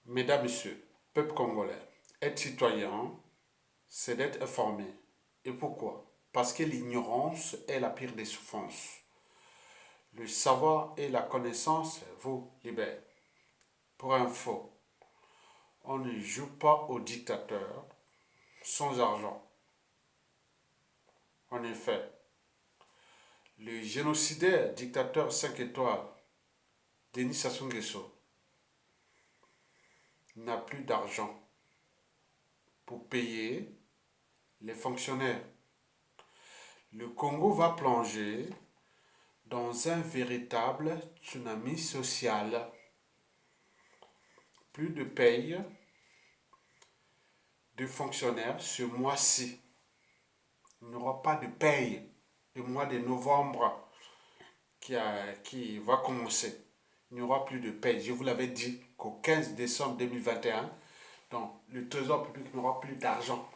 Mesdames, Messieurs, peuple congolais, être citoyen, c'est d'être informé. Et pourquoi? Parce que l'ignorance est la pire des souffrances. Le savoir et la connaissance vous libèrent. Pour info, on ne joue pas au dictateur sans argent. En effet, le génocidaire dictateur 5 étoiles, Denis Sassou Nguesso, n'a plus d'argent pour payer les fonctionnaires. Le Congo va plonger dans un véritable tsunami social. Plus de paye de fonctionnaires ce mois-ci. Il n'y aura pas de paye le mois de novembre qui va commencer. Il n'y aura plus de paye. Je vous l'avais dit qu'au 15 décembre 2021, donc, le trésor public n'aura plus d'argent.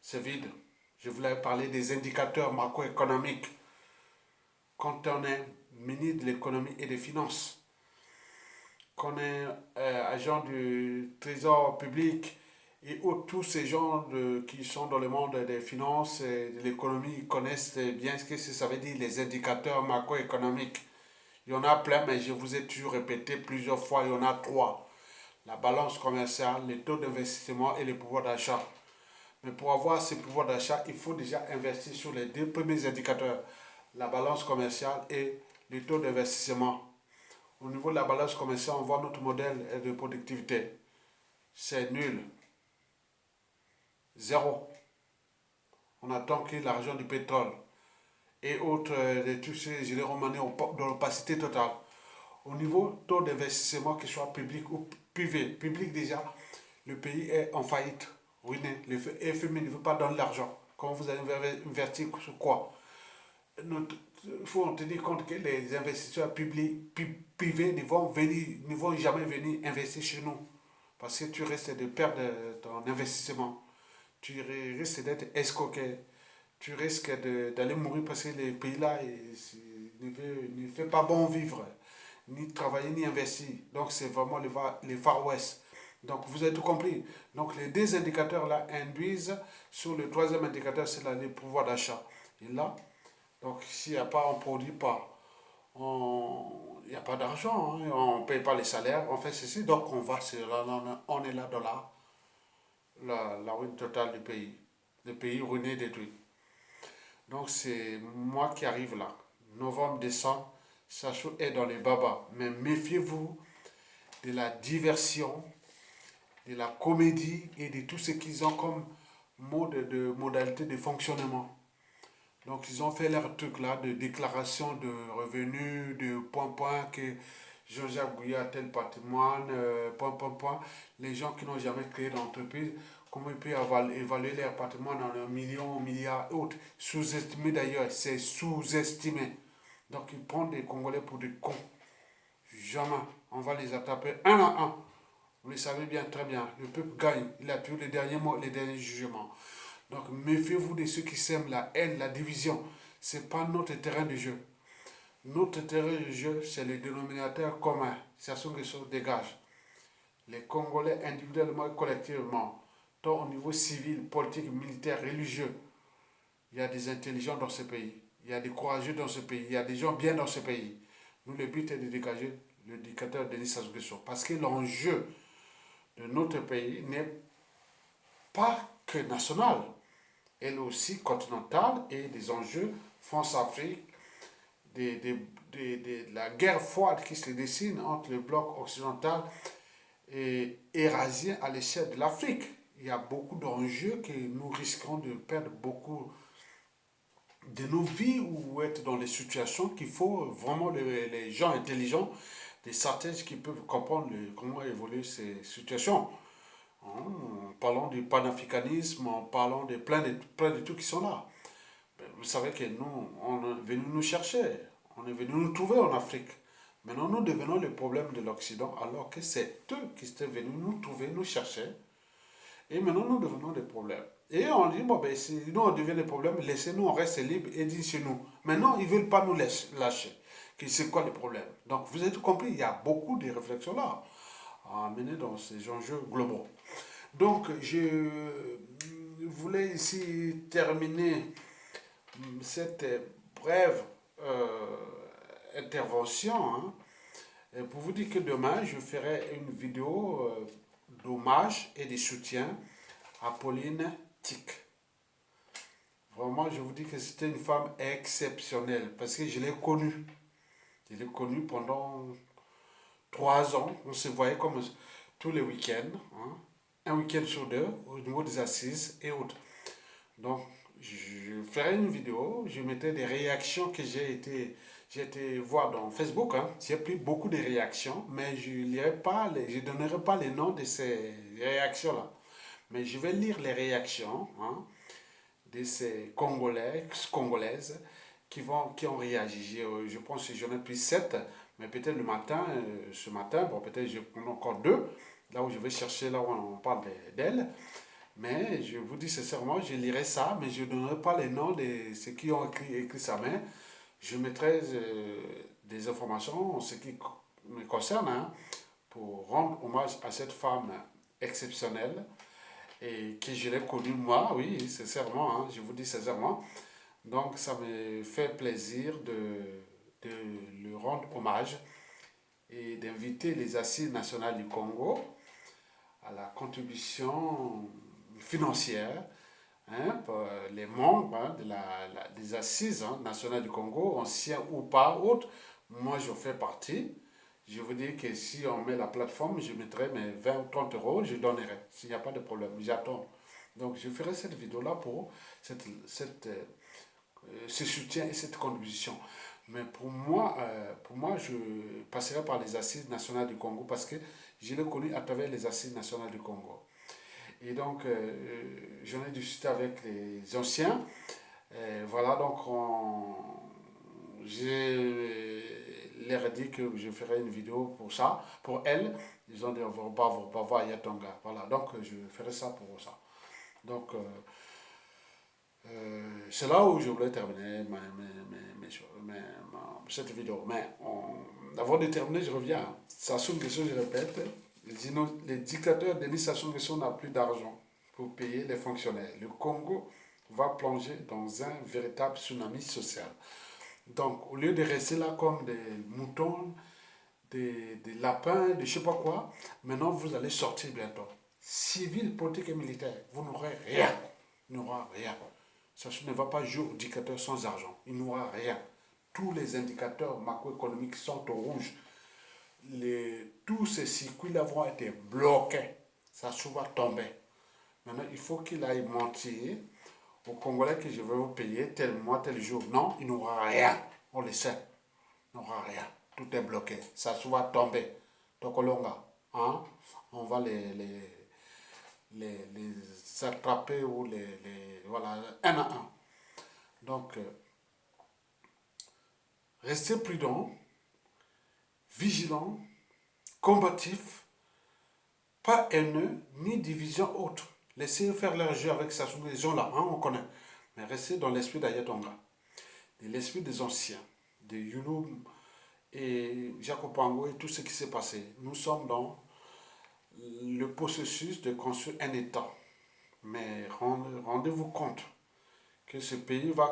C'est vide. Je vous l'avais parlé des indicateurs macroéconomiques. Quand on est ministre de l'économie et des finances, qu'on est agent du trésor public et tous ces gens qui sont dans le monde des finances et de l'économie connaissent bien ce que ça veut dire les indicateurs macroéconomiques. Il y en a plein, mais je vous ai toujours répété plusieurs fois, il y en a trois. La balance commerciale, les taux d'investissement et le pouvoir d'achat. Mais pour avoir ce pouvoir d'achat, il faut déjà investir sur les deux premiers indicateurs, la balance commerciale et le taux d'investissement. Au niveau de la balance commerciale, on voit notre modèle de productivité. C'est nul. Zéro. On attend que l'argent du pétrole et autres de tous ces gilets romanés dans l'opacité totale. Au niveau taux d'investissement, qu'il soit public ou privé, public déjà, le pays est en faillite, ruiné. Le FMI ne veut pas donner l'argent. Quand vous allez investir sur quoi? Il faut tenir compte que les investisseurs privés ne vont jamais venir investir chez nous. Parce que tu risques de perdre ton investissement. Tu risques d'être escroqué. Tu risques d'aller mourir parce que les pays-là ne fait pas bon vivre, ni travailler, ni investir. Donc c'est vraiment les Far West. Donc vous avez tout compris. Donc les deux indicateurs-là induisent sur le troisième indicateur, c'est le pouvoir d'achat. Et là, donc s'il n'y a pas, on ne produit pas, il n'y a pas d'argent, hein, on ne paye pas les salaires, on fait ceci, donc on est là dans la ruine totale du pays. Le pays ruiné, détruit. Donc c'est moi qui arrive là. Novembre, décembre, Sassou est dans les babas. Mais méfiez-vous de la diversion, de la comédie et de tout ce qu'ils ont comme mode de modalité de fonctionnement. Donc ils ont fait leur truc là de déclaration de revenus, de point que Jean-Jacques Gouillard a tel patrimoine, point. Les gens qui n'ont jamais créé d'entreprise, comment ils peuvent évaluer leur patrimoine en un million, un milliard et autres. Sous-estimé d'ailleurs, c'est sous-estimé. Donc ils prennent des Congolais pour des cons. Jamais. On va les attraper un à un. Vous le savez bien, très bien. Le peuple gagne. Il a toujours les derniers mots, les derniers jugements. Donc méfiez-vous de ceux qui sèment la haine, la division. Ce n'est pas notre terrain de jeu. Notre terrain de jeu, c'est le dénominateur commun. C'est ce que ça dégage. Les Congolais individuellement et collectivement, tant au niveau civil, politique, militaire, religieux, il y a des intelligents dans ce pays. Il y a des courageux dans ce pays. Il y a des gens bien dans ce pays. Nous, le but est de dégager le dictateur Denis Sassou Nguesso. Parce que l'enjeu de notre pays n'est pas que national. Elle est aussi continentale et des enjeux France-Afrique, de la guerre froide qui se dessine entre le bloc occidental et eurasien à l'échelle de l'Afrique. Il y a beaucoup d'enjeux que nous risquons de perdre beaucoup de nos vies ou être dans les situations qu'il faut vraiment les gens intelligents, des stratèges qui peuvent comprendre comment évoluer ces situations. En parlant du panafricanisme, en parlant de plein de trucs qui sont là. Vous savez que nous, on est venu nous chercher, on est venu nous trouver en Afrique. Maintenant, nous devenons le problème de l'Occident, alors que c'est eux qui étaient venus nous trouver, nous chercher. Et maintenant, nous devenons des problèmes. Et on dit, bon, ben, si nous, on devient des problèmes, laissez-nous, on reste libre et dit chez nous. Maintenant, ils ne veulent pas nous lâcher. C'est quoi le problème? Donc, vous avez tout compris, il y a beaucoup de réflexions là. à amener dans ces enjeux globaux. Donc, je voulais ici terminer cette brève intervention, hein, et pour vous dire que demain, je ferai une vidéo d'hommage et de soutien à Pauline Tic. Vraiment, je vous dis que c'était une femme exceptionnelle parce que je l'ai connue. Je l'ai connue pendant 3 ans. On se voyait comme tous les week-ends, hein, un week-end sur deux au niveau des assises et autres. Donc, je ferai une vidéo, je mettrai des réactions que j'ai été voir dans Facebook. Hein. J'ai pris beaucoup de réactions, mais je ne donnerai pas les noms de ces réactions-là. Mais je vais lire les réactions, hein, de ces Congolaises qui ont réagi. Je pense que j'en ai pris 7, mais peut-être le matin, ce matin, bon, peut-être je prends encore 2, là où je vais chercher, là où on parle d'elles. Mais je vous dis sincèrement, je lirai ça, mais je ne donnerai pas les noms de ceux qui ont écrit ça. Mais je mettrai des informations en ce qui me concerne, hein, pour rendre hommage à cette femme exceptionnelle et que je l'ai connue moi, oui, sincèrement, hein, je vous dis sincèrement. Donc ça me fait plaisir de lui rendre hommage et d'inviter les Assises nationales du Congo à la contribution financière, hein, pour les membres, hein, des Assises, hein, nationales du Congo, anciens ou pas, autres. Moi, je fais partie. Je vous dis que si on met la plateforme, je mettrai mes 20 ou 30 euros, je donnerai. S'il n'y a pas de problème, j'attends. Donc, je ferai cette vidéo-là pour ce soutien et cette contribution. Mais pour moi, je passerai par les Assises nationales du Congo parce que je l'ai connu à travers les Assises nationales du Congo. Et donc, j'en ai discuté avec les anciens. Voilà, donc je leur ai dit que je ferai une vidéo pour ça, pour elle. Ils ont dit, on va voir Yatonga. Voilà, donc je ferai ça pour ça. Donc, c'est là où je voulais terminer cette vidéo. Mais avant de terminer, je reviens. Sassou Nguesso, je répète, les dictateurs Denis Sassou Nguesso n'a plus d'argent pour payer les fonctionnaires. Le Congo va plonger dans un véritable tsunami social. Donc, au lieu de rester là comme des moutons, des lapins, des je sais pas quoi, maintenant vous allez sortir bientôt. Civil, politique et militaire, vous n'aurez rien. Il n'aura rien. Ça ne va pas jouer au dictateur sans argent. Il n'aura rien. Tous les indicateurs macroéconomiques sont au rouge. Tous ces circuits-là vont être bloqués. Ça va tomber. Maintenant, il faut qu'il aille mentir aux Congolais que je vais vous payer tel mois, tel jour. Non, il n'aura rien. On le sait. Il n'aura rien. Tout est bloqué. Ça va tomber. Donc, hein, on va les attraper ou voilà, un à un. Donc, restez prudent, vigilant, combatif, pas haineux, ni division autre. Laissez faire leur jeu avec sa les gens là, hein, on connaît. Mais restez dans l'esprit d'Ayatonga, de l'esprit des anciens, de Yulum et Jacopango et tout ce qui s'est passé. Nous sommes dans le processus de construire un État. Mais rendez-vous compte que ce pays a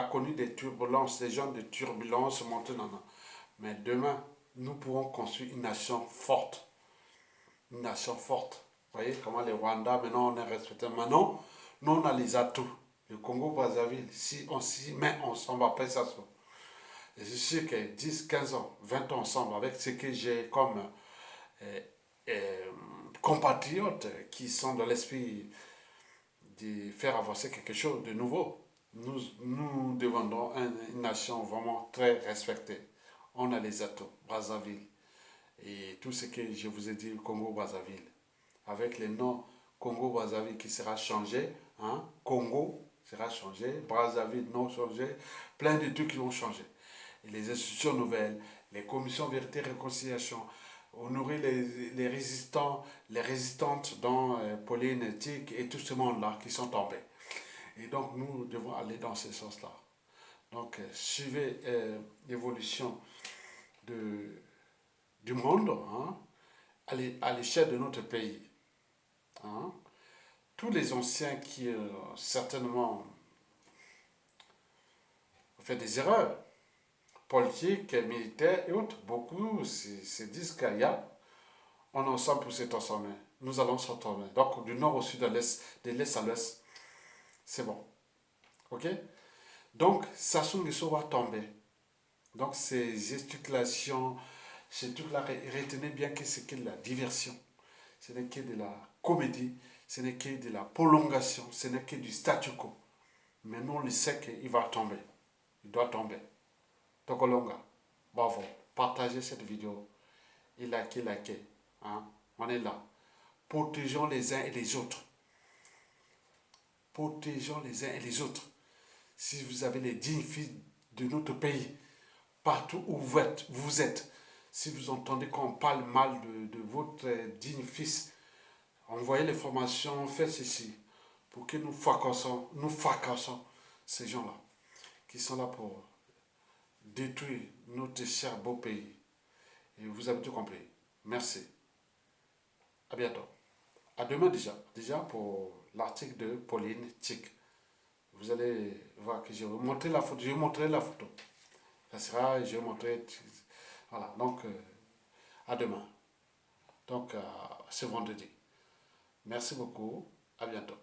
connu des turbulences, des gens de turbulences maintenant. Mais demain, nous pourrons construire une nation forte. Une nation forte. Vous voyez comment les Rwandais, maintenant on est respecté. Maintenant, nous on a les atouts. Le Congo-Brazzaville, si on s'y met ensemble, après ça se. Et je suis que 10, 15 ans, 20 ans ensemble, avec ce que j'ai comme euh, euh, compatriotes qui sont dans l'esprit de faire avancer quelque chose de nouveau. Nous devenons une nation vraiment très respectée. On a les atouts, Brazzaville, et tout ce que je vous ai dit, Congo-Brazzaville. Avec le nom Congo-Brazzaville qui sera changé, hein, Congo sera changé, Brazzaville non changé, plein de trucs qui vont changer. Et les institutions nouvelles, les commissions vérité et réconciliation, honorer les résistants, les résistantes dans Pauline, Éthique et tout ce monde-là qui sont tombés. Et donc nous devons aller dans ce sens-là. Donc suivez l'évolution de, du monde, hein, à l'échelle de notre pays. Hein. Tous les anciens qui certainement ont fait des erreurs politiques, militaires et autres, beaucoup se disent qu'il y a, on est ensemble pour se transformer. Nous allons se transformer. Donc du nord au sud, de l'est à l'ouest, c'est bon. Ok? Donc Sassou Nguesso va tomber. Donc ces gesticulations, ces trucs-là, retenez bien que c'est que de la diversion. Ce n'est que de la comédie, ce n'est que de la prolongation, ce n'est que du statu quo. Mais nous, on le sait qu'il va tomber. Il doit tomber. Tokolonga, bravo. Partagez cette vidéo et likez. Hein? On est là. Protégeons les uns et les autres. Protégeons les uns et les autres. Si vous avez les dignes fils de notre pays, partout où vous êtes, si vous entendez qu'on parle mal de votre digne fils, envoyez les formations, faites ceci, pour que nous fracassons ces gens-là, qui sont là pour détruire notre cher beau pays. Et vous avez tout compris. Merci. À bientôt. À demain déjà pour l'article de Pauline Chick. Vous allez voir que je vais vous montrer la photo. Je vais vous montrer la photo. Ça sera, je vais vous montrer. Voilà, donc à demain. Donc ce vendredi. Merci beaucoup. À bientôt.